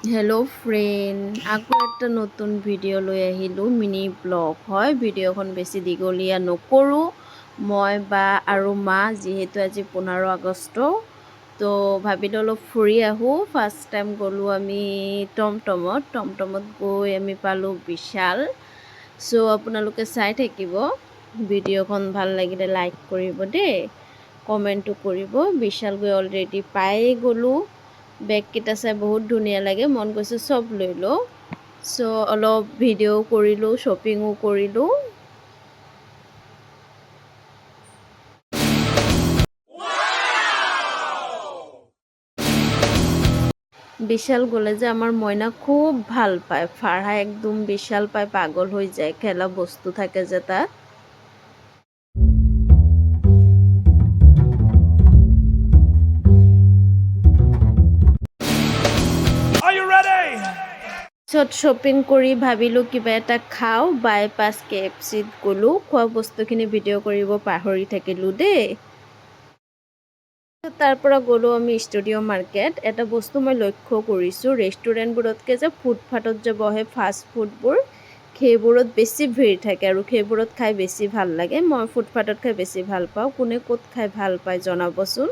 Hello' friend, আকৌ একটা নতুন ভিডিঅ' লৈ আহিলোঁ। মিনি ব্লগ হয়। ভিডিঅ'খন বেছি দীঘলীয়া নকৰোঁ। মই বা আৰু মা, যিহেতু আজি 15 আগষ্ট, তো ভাবিলোঁ অলপ ফুৰি আহোঁ। ফাৰ্ষ্ট টাইম গ'লোঁ আমি টমটমত গৈ আমি পালোঁ বিশাল। চ' আপোনালোকে চাই থাকিব। ভিডিঅ'খন ভাল লাগিলে লাইক কৰিব দেই, কমেণ্টটো কৰিব। বিশাল গৈ অলৰেডি পায়ে গ'লোঁ। বেগকেইটা চাই বহুত ধুনীয়া লাগে, মন গৈছে চব লৈ লওঁ। চ' অলপ ভিডিঅ' কৰিলোঁ, শ্বপিঙো কৰিলোঁ। বিশাল গ'লে যে আমাৰ মইনা খুব ভাল পায়। ফাৰহা একদম বিশাল পায় পাগল হৈ যায়, খেলা বস্তু থাকে যে তাত। পিছত শ্বপিং কৰি ভাবিলোঁ কিবা এটা খাওঁ। বাইপাছ KFCত গ'লোঁ। খোৱা বস্তুখিনি ভিডিঅ' কৰিব পাহৰি থাকিলোঁ দেই। তাৰ পৰা গ'লোঁ আমি ষ্টুডিঅ' মাৰ্কেট। এটা বস্তু মই লক্ষ্য কৰিছোঁ, ৰেষ্টুৰেণ্টবোৰতকৈ যে ফুটপাথত যে বহে ফাষ্ট ফুডবোৰ, সেইবোৰত বেছি ভিৰ থাকে আৰু সেইবোৰত খাই বেছি ভাল লাগে। মই ফুটপাথত খাই বেছি ভাল পাওঁ। কোনে ক'ত খাই ভাল পায় জনাবচোন।